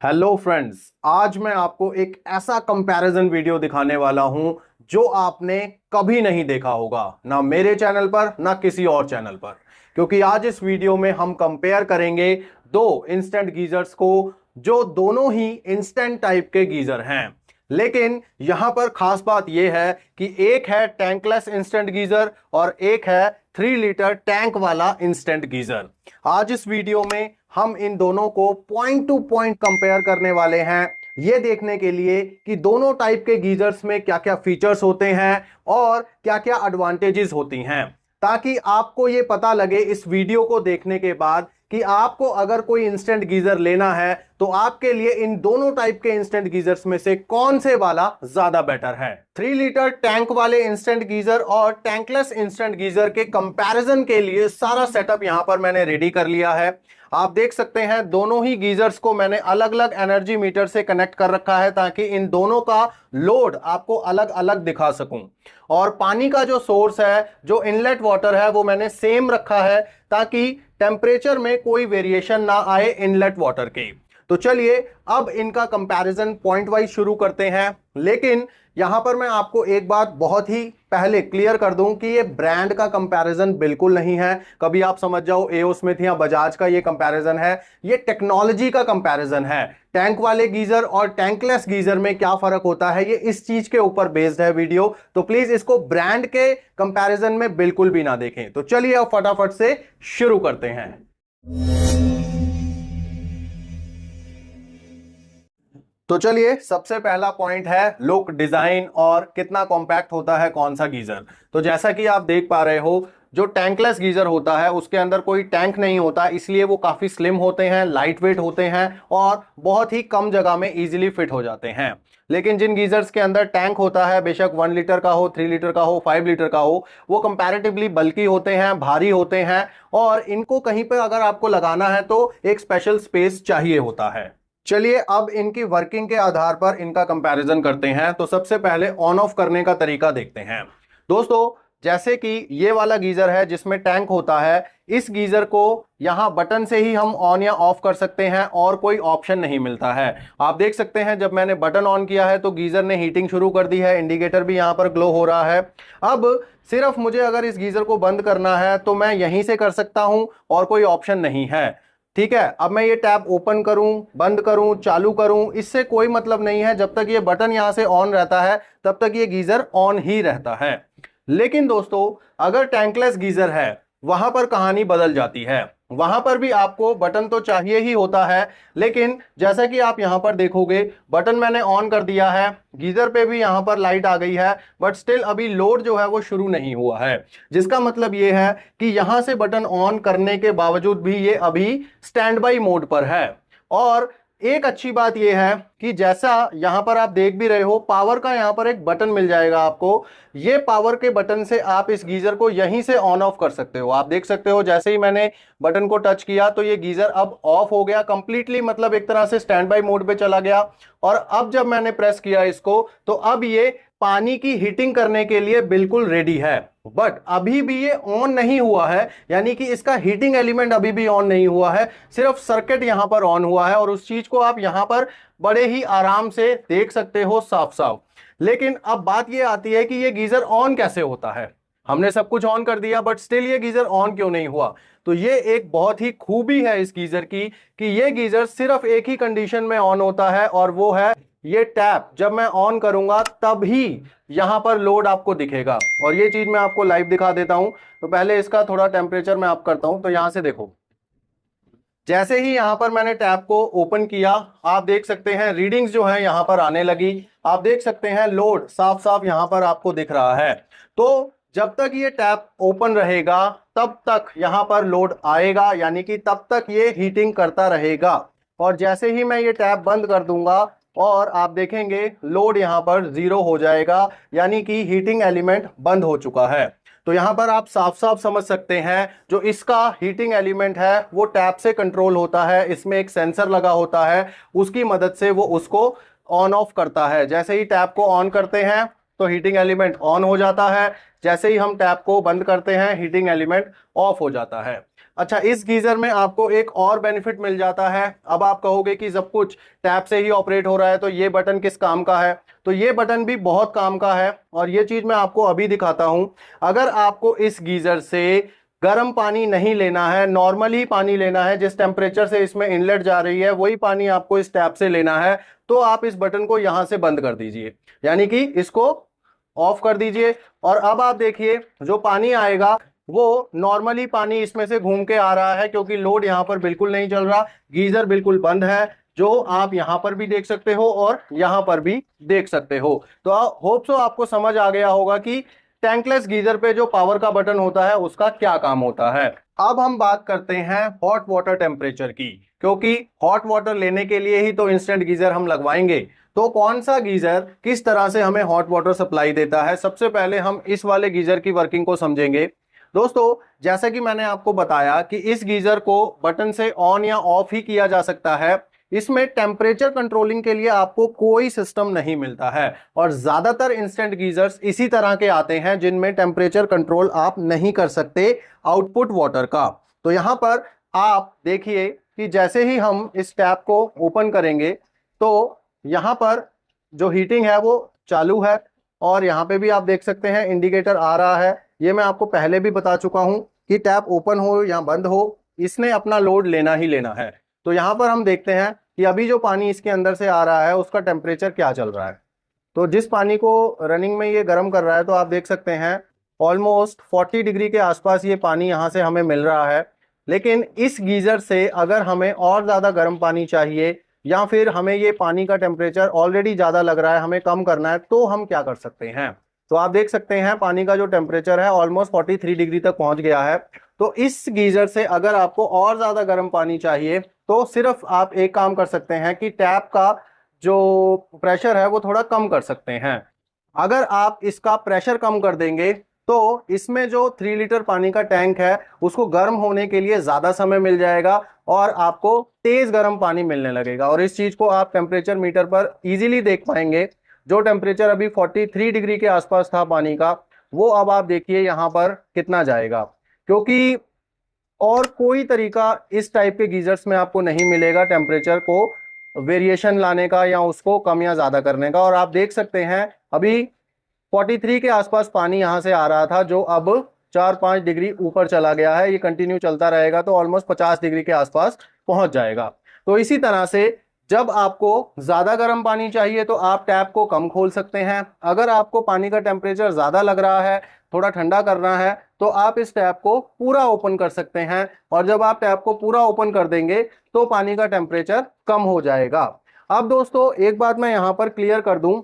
Hello friends, आज मैं आपको एक ऐसा कंपैरिजन वीडियो दिखाने वाला हूं जो आपने कभी नहीं देखा होगा, ना मेरे चैनल पर ना किसी और चैनल पर। क्योंकि आज इस वीडियो में हम कंपेयर करेंगे दो इंस्टेंट गीजर्स को, जो दोनों ही इंस्टेंट टाइप के गीजर हैं। लेकिन यहां पर खास बात यह है कि एक है टैंकलेस इंस्टेंट गीजर और एक है 3 लीटर टैंक वाला इंस्टेंट गीजर। आज इस वीडियो में हम इन दोनों को पॉइंट टू पॉइंट कंपेयर करने वाले हैं, ये देखने के लिए कि दोनों टाइप के गीजर्स में क्या क्या फीचर्स होते हैं और क्या क्या एडवांटेजेस होती हैं, ताकि आपको ये पता लगे इस वीडियो को देखने के बाद कि आपको अगर कोई इंस्टेंट गीजर लेना है तो आपके लिए इन दोनों टाइप के इंस्टेंट गीजर्स में से कौन से वाला ज्यादा बेटर है। 3 लीटर टैंक वाले इंस्टेंट गीजर और टैंकलेस इंस्टेंट गीजर के कंपैरिजन के लिए सारा सेटअप यहां पर मैंने रेडी कर लिया है। आप देख सकते हैं दोनों ही गीजर्स को मैंने अलग अलग एनर्जी मीटर से कनेक्ट कर रखा है, ताकि इन दोनों का लोड आपको अलग अलग दिखा सकूं। और पानी का जो सोर्स है, जो इनलेट वाटर है, वो मैंने सेम रखा है ताकि टेम्परेचर में कोई वेरिएशन ना आए इनलेट वाटर के। तो चलिए अब इनका कंपैरिजन पॉइंट वाइज शुरू करते हैं। लेकिन यहां पर मैं आपको एक बात बहुत ही पहले क्लियर कर दूं कि ये ब्रांड का कंपैरिजन बिल्कुल नहीं है। कभी आप समझ जाओ एओ स्मिथ या बजाज का ये कंपैरिजन है, ये टेक्नोलॉजी का कंपैरिजन है। टैंक वाले गीजर और टैंकलेस गीजर में क्या फर्क होता है, ये इस चीज के ऊपर बेस्ड है वीडियो। तो प्लीज इसको ब्रांड के कंपैरिजन में बिल्कुल भी ना देखें। तो चलिए अब फटाफट से शुरू करते हैं। तो चलिए, सबसे पहला पॉइंट है लुक, डिजाइन और कितना कॉम्पैक्ट होता है कौन सा गीजर। तो जैसा कि आप देख पा रहे हो, जो टैंकलेस गीजर होता है उसके अंदर कोई टैंक नहीं होता, इसलिए वो काफी स्लिम होते हैं, लाइट वेट होते हैं और बहुत ही कम जगह में इजीली फिट हो जाते हैं। लेकिन जिन गीजर्स के अंदर टैंक होता है, बेशक 1 लीटर का हो, 3 लीटर का हो, 5 लीटर का हो, वो कंपैरेटिवली बल्की होते हैं, भारी होते हैं और इनको कहीं पर अगर आपको लगाना है तो एक स्पेशल स्पेस चाहिए होता है। चलिए अब इनकी वर्किंग के आधार पर इनका कंपैरिजन करते हैं। तो सबसे पहले ऑन ऑफ करने का तरीका देखते हैं। दोस्तों, जैसे कि ये वाला गीजर है जिसमें टैंक होता है, इस गीजर को यहां बटन से ही हम ऑन या ऑफ कर सकते हैं और कोई ऑप्शन नहीं मिलता है। आप देख सकते हैं जब मैंने बटन ऑन किया है तो गीजर ने हीटिंग शुरू कर दी है, इंडिकेटर भी यहां पर ग्लो हो रहा है। अब सिर्फ मुझे अगर इस गीजर को बंद करना है तो मैं यहीं से कर सकता हूं और कोई ऑप्शन नहीं है। ठीक है, अब मैं ये टैप ओपन करूं, बंद करूं, चालू करूं, इससे कोई मतलब नहीं है। जब तक ये बटन यहां से ऑन रहता है तब तक ये गीजर ऑन ही रहता है। लेकिन दोस्तों, अगर टैंकलेस गीजर है वहां पर कहानी बदल जाती है। वहां पर भी आपको बटन तो चाहिए ही होता है, लेकिन जैसा कि आप यहां पर देखोगे, बटन मैंने ऑन कर दिया है, गीजर पे भी यहां पर लाइट आ गई है, बट स्टिल अभी लोड जो है वो शुरू नहीं हुआ है। जिसका मतलब ये है कि यहां से बटन ऑन करने के बावजूद भी ये अभी स्टैंड बाई मोड पर है। और एक अच्छी बात यह है कि जैसा यहां पर आप देख भी रहे हो, पावर का यहां पर एक बटन मिल जाएगा आपको। ये पावर के बटन से आप इस गीजर को यहीं से ऑन ऑफ कर सकते हो। आप देख सकते हो जैसे ही मैंने बटन को टच किया तो ये गीजर अब ऑफ हो गया कंप्लीटली, मतलब एक तरह से स्टैंड बाई मोड पे चला गया। और अब जब मैंने प्रेस किया इसको तो अब ये पानी की हीटिंग करने के लिए बिल्कुल रेडी है। बट अभी भी ये ऑन नहीं हुआ है, यानी कि इसका हीटिंग एलिमेंट अभी भी ऑन नहीं हुआ है, सिर्फ सर्किट यहां पर ऑन हुआ है। और उस चीज को आप यहां पर बड़े ही आराम से देख सकते हो साफ साफ। लेकिन अब बात ये आती है कि ये गीजर ऑन कैसे होता है। हमने सब कुछ ऑन कर दिया बट स्टिल ये गीजर ऑन क्यों नहीं हुआ। तो ये एक बहुत ही खूबी है इस गीजर की कि ये गीजर सिर्फ एक ही कंडीशन में ऑन होता है, और वो है ये टैप जब मैं ऑन करूंगा तब ही यहां पर लोड आपको दिखेगा। और ये चीज मैं आपको लाइव दिखा देता हूं। तो पहले इसका थोड़ा टेम्परेचर मैं आप करता हूं। तो यहां से देखो, जैसे ही यहां पर मैंने टैप को ओपन किया, आप देख सकते हैं रीडिंग्स जो है यहां पर आने लगी। आप देख सकते हैं लोड साफ साफ यहां पर आपको दिख रहा है। तो जब तक ये टैप ओपन रहेगा तब तक यहां पर लोड आएगा, यानी कि तब तक ये हीटिंग करता रहेगा। और जैसे ही मैं ये टैप बंद कर दूंगा और आप देखेंगे लोड यहां पर 0 हो जाएगा, यानी कि हीटिंग एलिमेंट बंद हो चुका है। तो यहां पर आप साफ साफ समझ सकते हैं जो इसका हीटिंग एलिमेंट है वो टैप से कंट्रोल होता है। इसमें एक सेंसर लगा होता है, उसकी मदद से वो उसको ऑन ऑफ करता है। जैसे ही टैप को ऑन करते हैं तो हीटिंग एलिमेंट ऑन हो जाता है, जैसे ही हम टैप को बंद करते हैं हीटिंग एलिमेंट ऑफ हो जाता है। अच्छा, इस गीजर में आपको एक और बेनिफिट मिल जाता है। अब आप कहोगे कि सब कुछ टैप से ही ऑपरेट हो रहा है तो ये बटन किस काम का है? तो ये बटन भी बहुत काम का है और ये चीज मैं आपको अभी दिखाता हूं। अगर आपको इस गीजर से गर्म पानी नहीं लेना है, नॉर्मल ही पानी लेना है, जिस टेम्परेचर से इसमें इनलेट जा रही है वही पानी आपको इस टैप से लेना है, तो आप इस बटन को यहां से बंद कर दीजिए, यानी कि इसको ऑफ कर दीजिए। और अब आप देखिए जो पानी आएगा वो नॉर्मली पानी इसमें से घूम के आ रहा है, क्योंकि लोड यहां पर बिल्कुल नहीं चल रहा, गीजर बिल्कुल बंद है, जो आप यहां पर भी देख सकते हो और यहां पर भी देख सकते हो। तो होप सो आपको समझ आ गया होगा कि टैंकलेस गीजर पे जो पावर का बटन होता है उसका क्या काम होता है। अब हम बात करते हैं हॉट वाटर टेम्परेचर की, क्योंकि हॉट वाटर लेने के लिए ही तो इंस्टेंट गीजर हम लगवाएंगे। तो कौन सा गीजर किस तरह से हमें हॉट वाटर सप्लाई देता है, सबसे पहले हम इस वाले गीजर की वर्किंग को समझेंगे। दोस्तों, जैसा कि मैंने आपको बताया कि इस गीजर को बटन से ऑन या ऑफ ही किया जा सकता है, इसमें टेम्परेचर कंट्रोलिंग के लिए आपको कोई सिस्टम नहीं मिलता है। और ज्यादातर इंस्टेंट गीजर्स इसी तरह के आते हैं जिनमें टेम्परेचर कंट्रोल आप नहीं कर सकते आउटपुट वाटर का। तो यहां पर आप देखिए कि जैसे ही हम इस टैप को ओपन करेंगे तो यहां पर जो हीटिंग है वो चालू है, और यहां पे भी आप देख सकते हैं इंडिकेटर आ रहा है। ये मैं आपको पहले भी बता चुका हूं कि टैप ओपन हो या बंद हो, इसने अपना लोड लेना ही लेना है। तो यहां पर हम देखते हैं कि अभी जो पानी इसके अंदर से आ रहा है उसका टेम्परेचर क्या चल रहा है। तो जिस पानी को रनिंग में ये गर्म कर रहा है, तो आप देख सकते हैं ऑलमोस्ट 40 डिग्री के आसपास ये पानी यहाँ से हमें मिल रहा है। लेकिन इस गीजर से अगर हमें और ज़्यादा गर्म पानी चाहिए, या फिर हमें ये पानी का टेम्परेचर ऑलरेडी ज़्यादा लग रहा है, हमें कम करना है, तो हम क्या कर सकते हैं। तो आप देख सकते हैं पानी का जो टेम्परेचर है ऑलमोस्ट 43 डिग्री तक पहुंच गया है। तो इस गीजर से अगर आपको और ज़्यादा गर्म पानी चाहिए तो सिर्फ आप एक काम कर सकते हैं कि टैप का जो प्रेशर है वो थोड़ा कम कर सकते हैं। अगर आप इसका प्रेशर कम कर देंगे तो इसमें जो 3 लीटर पानी का टैंक है उसको गर्म होने के लिए ज्यादा समय मिल जाएगा और आपको तेज गर्म पानी मिलने लगेगा। और इस चीज को आप टेम्परेचर मीटर पर इजीली देख पाएंगे। जो टेम्परेचर अभी 43 डिग्री के आसपास था पानी का, वो अब आप देखिए यहाँ पर कितना जाएगा, क्योंकि और कोई तरीका इस टाइप के गीजर्स में आपको नहीं मिलेगा टेम्परेचर को वेरिएशन लाने का या उसको कम या ज्यादा करने का। और आप देख सकते हैं अभी 43 के आसपास पानी यहां से आ रहा था, जो अब 4-5 डिग्री ऊपर चला गया है। ये कंटिन्यू चलता रहेगा तो ऑलमोस्ट 50 डिग्री के आसपास पहुंच जाएगा। तो इसी तरह से जब आपको ज्यादा गर्म पानी चाहिए तो आप टैप को कम खोल सकते हैं। अगर आपको पानी का टेम्परेचर ज्यादा लग रहा है, थोड़ा ठंडा करना है, तो आप इस टैप को पूरा ओपन कर सकते हैं। और जब आप टैप को पूरा ओपन कर देंगे तो पानी का टेम्परेचर कम हो जाएगा। अब दोस्तों एक बात मैं यहां पर क्लियर कर दूं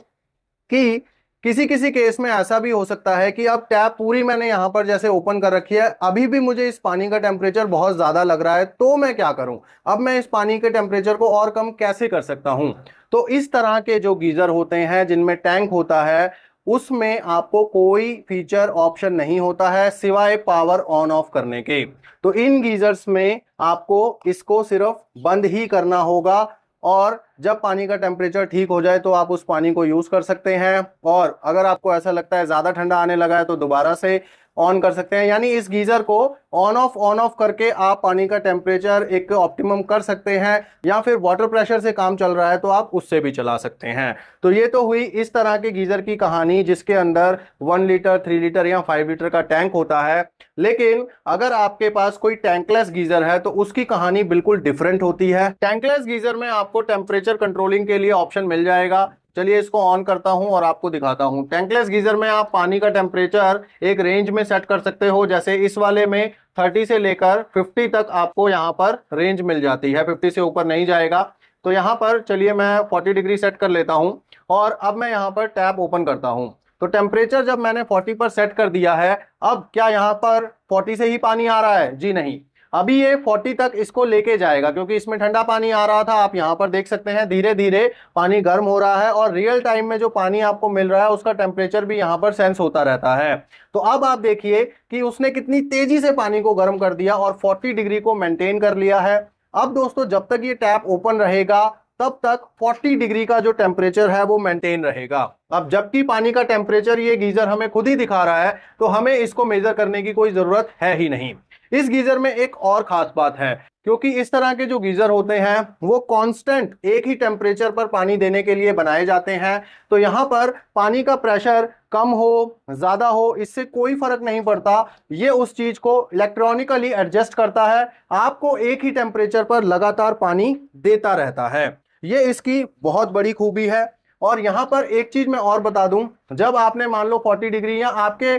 कि किसी किसी केस में ऐसा भी हो सकता है कि अब टैप पूरी मैंने यहां पर जैसे ओपन कर रखी है, अभी भी मुझे इस पानी का टेम्परेचर बहुत ज्यादा लग रहा है, तो मैं क्या करूं। अब मैं इस पानी के टेम्परेचर को और कम कैसे कर सकता हूं। तो इस तरह के जो गीजर होते हैं जिनमें टैंक होता है, उसमें आपको कोई फीचर ऑप्शन नहीं होता है सिवाय पावर ऑन ऑफ करने के। तो इन गीजर्स में आपको इसको सिर्फ बंद ही करना होगा, और जब पानी का टेम्परेचर ठीक हो जाए तो आप उस पानी को यूज कर सकते हैं। और अगर आपको ऐसा लगता है ज्यादा ठंडा आने लगा है तो दोबारा से ऑन कर सकते हैं। यानी इस गीजर को ऑन ऑफ करके आप पानी का टेम्परेचर एक ऑप्टिमम कर सकते हैं, या फिर वाटर प्रेशर से काम चल रहा है तो आप उससे भी चला सकते हैं। तो ये तो हुई इस तरह के गीजर की कहानी जिसके अंदर 1 लीटर, 3 लीटर या 5 लीटर का टैंक होता है। लेकिन अगर आपके पास कोई टैंकलेस गीजर है तो उसकी कहानी बिल्कुल डिफरेंट होती है। टैंकलेस गीजर में आपको टेम्परेचर कंट्रोलिंग के लिए ऑप्शन मिल जाएगा। चलिए इसको ऑन करता हूं और आपको दिखाता हूं। टैंकलेस गीजर में आप पानी का टेम्परेचर एक रेंज में सेट कर सकते हो, जैसे इस वाले में 30 से लेकर 50 तक आपको यहां पर रेंज मिल जाती है, 50 से ऊपर नहीं जाएगा। तो यहां पर चलिए मैं 40 डिग्री सेट कर लेता हूं और अब मैं यहां पर टैप ओपन करता हूं। तो टेम्परेचर जब मैंने 40 पर सेट कर दिया है, अब क्या यहां पर 40 से ही पानी आ रहा है? जी नहीं, अभी ये 40 तक इसको लेके जाएगा, क्योंकि इसमें ठंडा पानी आ रहा था। आप यहां पर देख सकते हैं धीरे धीरे पानी गर्म हो रहा है, और रियल टाइम में जो पानी आपको मिल रहा है उसका टेम्परेचर भी यहां पर सेंस होता रहता है। तो अब आप देखिए कि उसने कितनी तेजी से पानी को गर्म कर दिया और 40 डिग्री को मेंटेन कर लिया है। अब दोस्तों जब तक ये टैप ओपन रहेगा तब तक 40 डिग्री का जो टेम्परेचर है वो मेंटेन रहेगा। अब जबकि पानी का टेम्परेचर ये गीजर हमें खुद ही दिखा रहा है, तो हमें इसको मेजर करने की कोई जरूरत है ही नहीं। इस गीजर में एक और खास बात है, क्योंकि इस तरह के जो गीजर होते हैं वो कांस्टेंट एक ही टेम्परेचर पर पानी देने के लिए बनाए जाते हैं। तो यहाँ पर पानी का प्रेशर कम हो ज्यादा हो इससे कोई फर्क नहीं पड़ता, ये उस चीज को इलेक्ट्रॉनिकली एडजस्ट करता है, आपको एक ही टेम्परेचर पर लगातार पानी देता रहता है। ये इसकी बहुत बड़ी खूबी है। और यहां पर एक चीज मैं और बता दूं, जब आपने मान लो 40 डिग्री या आपके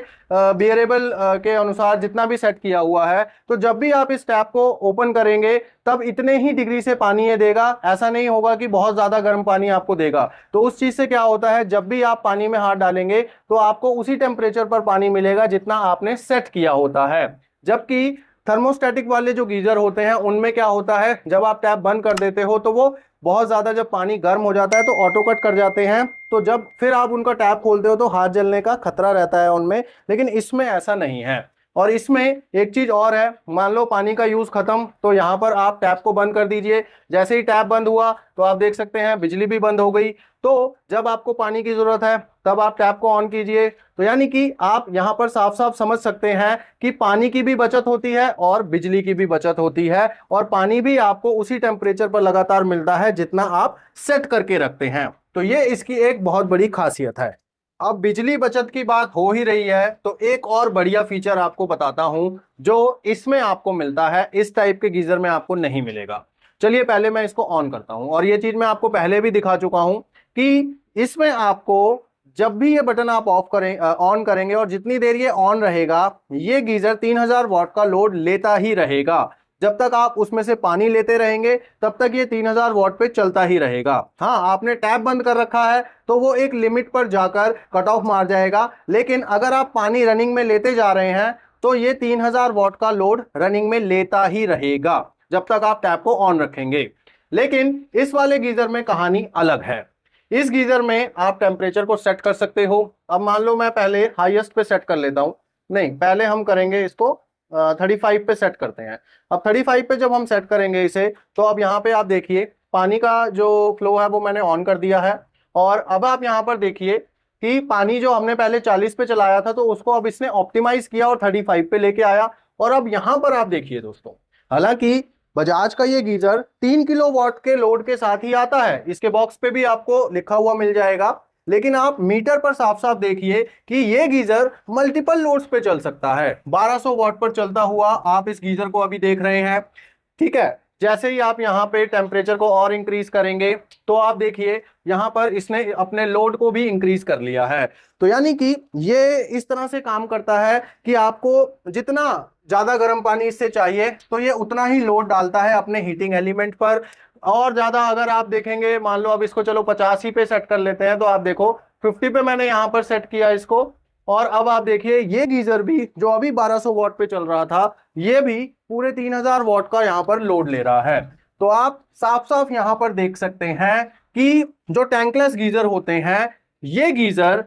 बियरेबल के अनुसार जितना भी सेट किया हुआ है, तो जब भी आप इस टैप को ओपन करेंगे तब इतने ही डिग्री से पानी ये देगा, ऐसा नहीं होगा कि बहुत ज्यादा गर्म पानी आपको देगा। तो उस चीज से क्या होता है, जब भी आप पानी में हाथ डालेंगे तो आपको उसी टेम्परेचर पर पानी मिलेगा जितना आपने सेट किया होता है। जबकि थर्मोस्टेटिक वाले जो गीजर होते हैं उनमें क्या होता है, जब आप टैप बंद कर देते हो तो वो बहुत ज्यादा जब पानी गर्म हो जाता है तो ऑटो कट कर जाते हैं, तो जब फिर आप उनका टैप खोलते हो तो हाथ जलने का खतरा रहता है उनमें। लेकिन इसमें ऐसा नहीं है। और इसमें एक चीज और है, मान लो पानी का यूज खत्म तो यहाँ पर आप टैप को बंद कर दीजिए, जैसे ही टैप बंद हुआ तो आप देख सकते हैं बिजली भी बंद हो गई। तो जब आपको पानी की जरूरत है तब आप टैप को ऑन कीजिए। तो यानी कि आप यहाँ पर साफ साफ समझ सकते हैं कि पानी की भी बचत होती है और बिजली की भी बचत होती है, और पानी भी आपको उसी टेम्परेचर पर लगातार मिलता है जितना आप सेट करके रखते हैं। तो ये इसकी एक बहुत बड़ी खासियत है। अब बिजली बचत की बात हो ही रही है तो एक और बढ़िया फीचर आपको बताता हूं जो इसमें आपको मिलता है, इस टाइप के गीजर में आपको नहीं मिलेगा। चलिए पहले मैं इसको ऑन करता हूं, और ये चीज मैं आपको पहले भी दिखा चुका हूं कि इसमें आपको जब भी ये बटन आप ऑफ करें ऑन करेंगे और जितनी देर ये ऑन रहेगा, ये गीजर 3000 वॉट का लोड लेता ही रहेगा। जब तक आप उसमें से पानी लेते रहेंगे तब तक ये 3000 वॉट पे चलता ही रहेगा। हाँ, आपने टैप बंद कर रखा है तो वो एक लिमिट पर जाकर कट ऑफ मार जाएगा, लेकिन अगर आप पानी रनिंग में लेते जा रहे हैं तो ये 3000 वॉट का लोड रनिंग में लेता ही रहेगा जब तक आप टैप को ऑन रखेंगे। लेकिन इस वाले गीजर में कहानी अलग है। इस गीजर में आप टेम्परेचर को सेट कर सकते हो। अब मान लो मैं पहले हाईएस्ट पे सेट कर लेता हूं, नहीं पहले हम करेंगे इसको 35 पे सेट करते हैं। अब 35 पे जब हम सेट करेंगे इसे, तो अब यहाँ पे आप देखिए पानी का जो फ्लो है वो मैंने ऑन कर दिया है। और अब आप यहाँ पर देखिए कि पानी जो हमने पहले 40 पे चलाया था तो उसको अब इसने ऑप्टिमाइज किया और 35 पे लेके आया। और अब यहाँ पर आप देखिए दोस्तों, हालांकि बजाज का ये गीजर 3 किलोवाट के लोड के साथ ही आता है, इसके बॉक्स पे भी आपको लिखा हुआ मिल जाएगा, लेकिन आप मीटर पर साफ साफ देखिए कि ये गीजर मल्टीपल लोड्स पे चल सकता है। 1200 वॉट पर चलता हुआ आप इस गीजर को अभी देख रहे हैं। ठीक है, जैसे ही आप यहाँ पे टेम्परेचर को और इंक्रीज करेंगे तो आप देखिए यहाँ पर इसने अपने लोड को भी इंक्रीज कर लिया है। तो यानी कि ये इस तरह से काम करता है कि आपको जितना ज्यादा गर्म पानी इससे चाहिए तो ये उतना ही लोड डालता है अपने हीटिंग एलिमेंट पर। और ज्यादा अगर आप देखेंगे, मान लो अब इसको चलो 50 ही पे सेट कर लेते हैं, तो आप देखो 50 पे मैंने यहाँ पर सेट किया इसको, और अब आप देखिए ये गीजर भी जो अभी 1200 वॉट पे चल रहा था ये भी पूरे 3000 वॉट का यहाँ पर लोड ले रहा है। तो आप साफ साफ यहाँ पर देख सकते हैं कि जो टैंकलेस गीजर होते हैं ये गीजर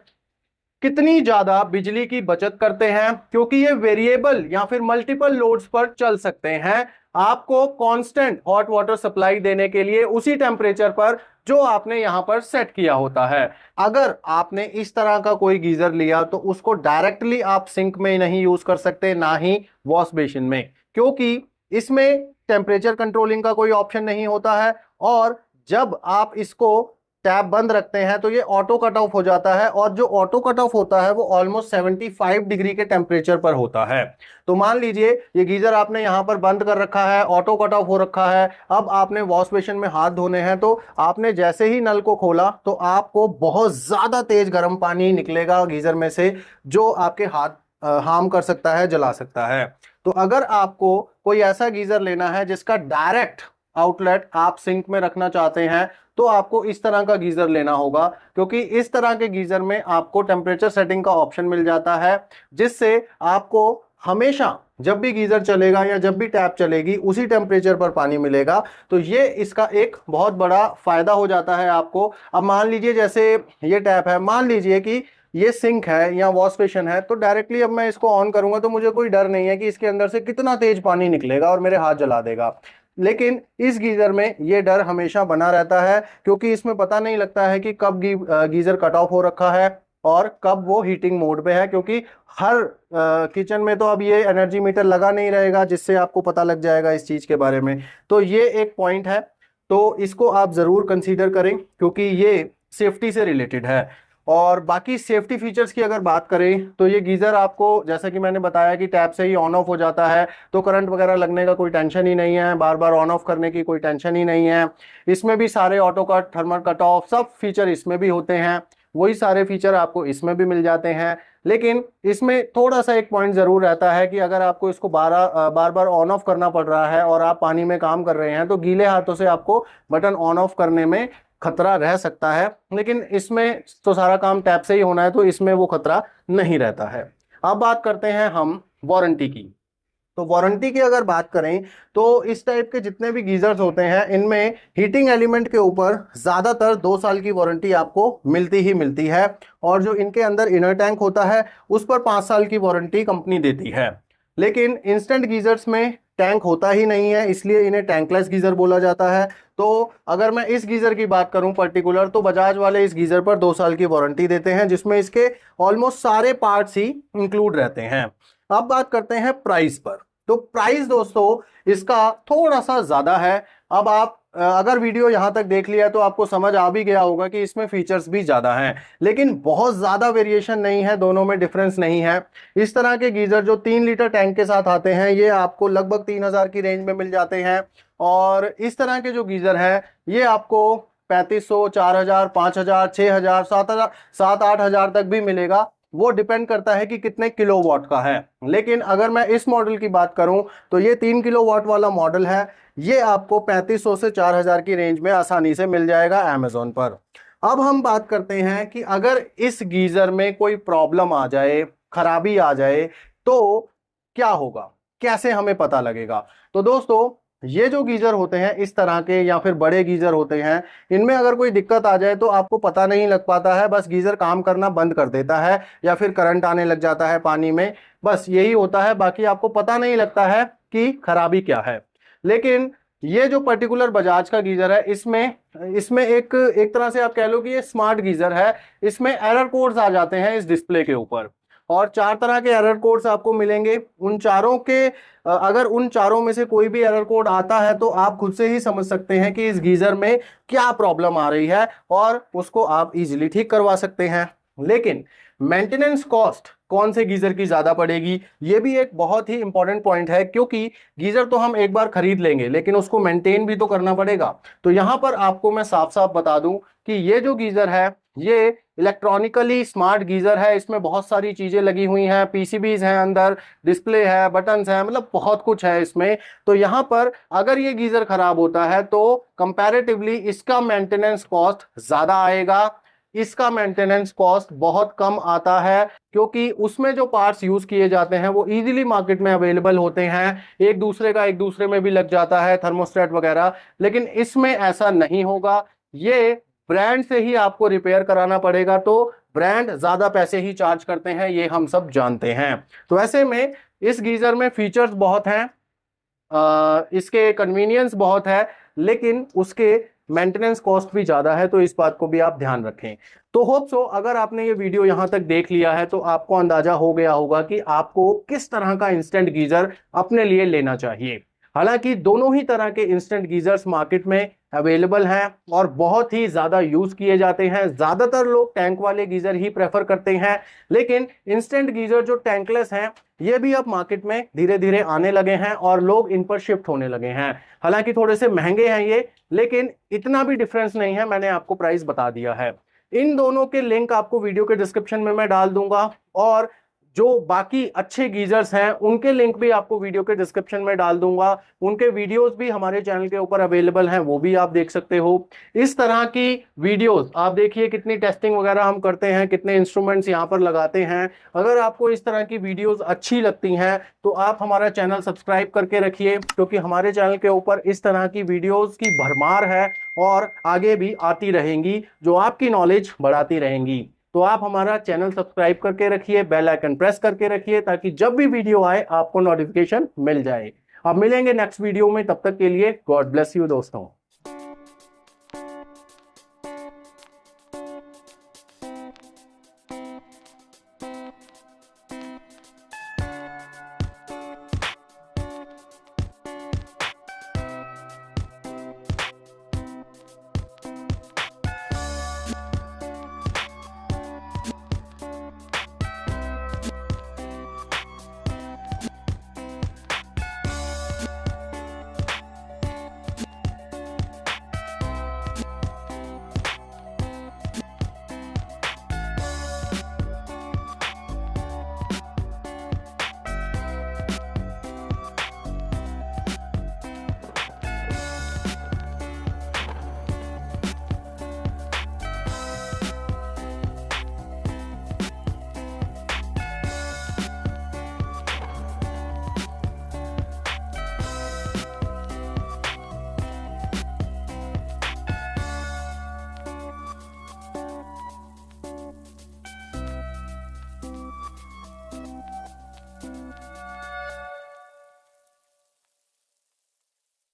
कितनी ज्यादा बिजली की बचत करते हैं, क्योंकि ये वेरिएबल या फिर मल्टीपल लोड्स पर चल सकते हैं। आपको कांस्टेंट हॉट वाटर सप्लाई देने के लिए उसी टेम्परेचर पर जो आपने यहां पर सेट किया होता है। अगर आपने इस तरह का कोई गीजर लिया तो उसको डायरेक्टली आप सिंक में नहीं यूज कर सकते, ना ही वॉश बेसिन में, क्योंकि इसमें टेम्परेचर कंट्रोलिंग का कोई ऑप्शन नहीं होता है। और जब आप इसको टैप बंद रखते हैं तो ये ऑटो कट ऑफ हो जाता है, और जो ऑटो कट ऑफ होता है वो ऑलमोस्ट 75 डिग्री के टेम्परेचर पर होता है। तो मान लीजिए ये गीजर आपने यहाँ पर बंद कर रखा है, ऑटो कट ऑफ हो रखा है, अब आपने वॉश बेसिन में हाथ धोने हैं, तो आपने जैसे ही नल को खोला तो आपको बहुत ज्यादा तेज गर्म पानी निकलेगा गीजर में से जो आपके हाथ हार्म कर सकता है, जला सकता है। तो अगर आपको कोई ऐसा गीजर लेना है जिसका डायरेक्ट आउटलेट आप सिंक में रखना चाहते हैं तो आपको इस तरह का गीजर लेना होगा, क्योंकि इस तरह के गीजर में आपको टेम्परेचर सेटिंग का ऑप्शन मिल जाता है, जिससे आपको हमेशा जब भी गीजर चलेगा या जब भी टैप चलेगी उसी टेम्परेचर पर पानी मिलेगा। तो ये इसका एक बहुत बड़ा फायदा हो जाता है आपको। अब मान लीजिए जैसे ये टैप है, मान लीजिए कि ये सिंक है या वॉश बेसिन है, तो डायरेक्टली अब मैं इसको ऑन करूंगा तो मुझे कोई डर नहीं है कि इसके अंदर से कितना तेज पानी निकलेगा और मेरे हाथ जला देगा। लेकिन इस गीजर में ये डर हमेशा बना रहता है, क्योंकि इसमें पता नहीं लगता है कि कब गीजर कट ऑफ हो रखा है और कब वो हीटिंग मोड पे है, क्योंकि हर किचन में तो अब ये एनर्जी मीटर लगा नहीं रहेगा जिससे आपको पता लग जाएगा इस चीज के बारे में। तो ये एक पॉइंट है, तो इसको आप जरूर कंसीडर करें क्योंकि ये सेफ्टी से रिलेटेड है। और बाकी सेफ्टी फीचर्स की अगर बात करें तो ये गीजर आपको जैसा कि मैंने बताया कि टैप से ही ऑन ऑफ हो जाता है, तो करंट वगैरह लगने का कोई टेंशन ही नहीं है, बार बार ऑन ऑफ करने की कोई टेंशन ही नहीं है। इसमें भी सारे auto cut, thermal cut off सब फीचर इसमें भी होते हैं, वही सारे फीचर आपको इसमें भी मिल जाते हैं। लेकिन इसमें थोड़ा सा एक पॉइंट जरूर रहता है कि अगर आपको इसको बार बार ऑन ऑफ करना पड़ रहा है और आप पानी में काम कर रहे हैं तो गीले हाथों से आपको बटन ऑन ऑफ करने में खतरा रह सकता है। लेकिन इसमें तो सारा काम टैप से ही होना है, तो इसमें वो खतरा नहीं रहता है। अब बात करते हैं हम वारंटी की। तो वारंटी की अगर बात करें तो इस टाइप के जितने भी गीजर्स होते हैं इनमें हीटिंग एलिमेंट के ऊपर ज्यादातर 2 साल की वारंटी आपको मिलती ही मिलती है, और जो इनके अंदर इनर टैंक होता है उस पर 5 साल की वारंटी कंपनी देती है। लेकिन इंस्टेंट गीजर्स में टैंक होता ही नहीं है, इसलिए इन्हें टैंकलेस गीजर बोला जाता है। तो अगर मैं इस गीजर की बात करूं पर्टिकुलर, तो बजाज वाले इस गीजर पर 2 साल की वारंटी देते हैं जिसमें इसके ऑलमोस्ट सारे पार्ट्स ही इंक्लूड रहते हैं। अब बात करते हैं प्राइस पर। तो प्राइस दोस्तों इसका थोड़ा सा ज्यादा है। अब आप अगर वीडियो यहां तक देख लिया तो आपको समझ आ भी गया होगा कि इसमें फीचर्स भी ज्यादा हैं, लेकिन बहुत ज्यादा वेरिएशन नहीं है, दोनों में डिफरेंस नहीं है। इस तरह के गीजर जो 3 लीटर टैंक के साथ आते हैं ये आपको लगभग 3000 की रेंज में मिल जाते हैं, और इस तरह के जो गीजर हैं ये आपको 3500, 4000, 5000, 6000, 7000, 7-8 हजार तक भी मिलेगा। वो डिपेंड करता है कि कितने किलोवाट का है। लेकिन अगर मैं इस मॉडल की बात करूं तो ये 3 किलोवाट वाला मॉडल है, ये आपको 3500 से 4000 की रेंज में आसानी से मिल जाएगा अमेजोन पर। अब हम बात करते हैं कि अगर इस गीजर में कोई प्रॉब्लम आ जाए, खराबी आ जाए, तो क्या होगा, कैसे हमें पता लगेगा। तो दोस्तों ये जो गीजर होते हैं इस तरह के या फिर बड़े गीजर होते हैं, इनमें अगर कोई दिक्कत आ जाए तो आपको पता नहीं लग पाता है, बस गीजर काम करना बंद कर देता है या फिर करंट आने लग जाता है पानी में, बस यही होता है। बाकी आपको पता नहीं लगता है कि खराबी क्या है। लेकिन ये जो पर्टिकुलर बजाज का गीजर है इसमें एक तरह से आप कह लो कि ये स्मार्ट गीजर है। इसमें एरर कोड्स आ जाते हैं इस डिस्प्ले के ऊपर, और 4 तरह के एरर कोड्स आपको मिलेंगे। उन चारों के अगर उन चारों में से कोई भी एरर कोड आता है तो आप खुद से ही समझ सकते हैं कि इस गीजर में क्या प्रॉब्लम आ रही है और उसको आप इजीली ठीक करवा सकते हैं। लेकिन मेंटेनेंस कॉस्ट कौन से गीजर की ज्यादा पड़ेगी, ये भी एक बहुत ही इंपॉर्टेंट पॉइंट है, क्योंकि गीजर तो हम एक बार खरीद लेंगे लेकिन उसको मेंटेन भी तो करना पड़ेगा। तो यहां पर आपको मैं साफ साफ बता दूं कि ये जो गीजर है ये इलेक्ट्रॉनिकली स्मार्ट गीजर है। इसमें बहुत सारी चीजें लगी हुई हैं, पीसीबीज हैं अंदर, डिस्प्ले है, बटन्स हैं, मतलब बहुत कुछ है इसमें। तो यहाँ पर अगर ये गीजर खराब होता है तो कंपैरेटिवली इसका मेंटेनेंस कॉस्ट ज्यादा आएगा। इसका मेंटेनेंस कॉस्ट बहुत कम आता है क्योंकि उसमें जो पार्ट्स यूज किए जाते हैं वो इजीली मार्केट में अवेलेबल होते हैं, एक दूसरे में भी लग जाता है, थर्मोस्टेट वगैरह। लेकिन इसमें ऐसा नहीं होगा, ये ब्रांड से ही आपको रिपेयर कराना पड़ेगा, तो ब्रांड ज्यादा पैसे ही चार्ज करते हैं, ये हम सब जानते हैं। तो ऐसे में इस गीजर में फीचर्स बहुत हैं, इसके कन्वीनियंस बहुत है, लेकिन उसके मेंटेनेंस कॉस्ट भी ज्यादा है, तो इस बात को भी आप ध्यान रखें। तो होप सो अगर आपने ये वीडियो यहां तक देख लिया है तो आपको अंदाजा हो गया होगा कि आपको किस तरह का इंस्टेंट गीजर अपने लिए लेना चाहिए। हालांकि दोनों ही तरह के इंस्टेंट गीजर्स मार्केट में अवेलेबल हैं और बहुत ही ज्यादा यूज किए जाते हैं। ज्यादातर लोग टैंक वाले गीजर ही प्रेफर करते हैं, लेकिन इंस्टेंट गीजर जो टैंकलेस हैं ये भी अब मार्केट में धीरे धीरे आने लगे हैं और लोग इन पर शिफ्ट होने लगे हैं। हालांकि थोड़े से महंगे हैं ये, लेकिन इतना भी डिफरेंस नहीं है, मैंने आपको प्राइस बता दिया है। इन दोनों के लिंक आपको वीडियो के डिस्क्रिप्शन में मैं डाल दूंगा, और जो बाकी अच्छे गीजर्स हैं उनके लिंक भी आपको वीडियो के डिस्क्रिप्शन में डाल दूंगा। उनके वीडियोस भी हमारे चैनल के ऊपर अवेलेबल हैं, वो भी आप देख सकते हो। इस तरह की वीडियोस आप देखिए, कितनी टेस्टिंग वगैरह हम करते हैं, कितने इंस्ट्रूमेंट्स यहाँ पर लगाते हैं। अगर आपको इस तरह की वीडियोस अच्छी लगती हैं तो आप हमारा चैनल सब्सक्राइब करके रखिए, क्योंकि हमारे चैनल के ऊपर इस तरह की वीडियोस की भरमार है और आगे भी आती रहेंगी, जो आपकी नॉलेज बढ़ाती रहेंगी। तो आप हमारा चैनल सब्सक्राइब करके रखिए, बेल आइकन प्रेस करके रखिए, ताकि जब भी वीडियो आए आपको नोटिफिकेशन मिल जाए। अब मिलेंगे नेक्स्ट वीडियो में, तब तक के लिए गॉड ब्लेस यू दोस्तों।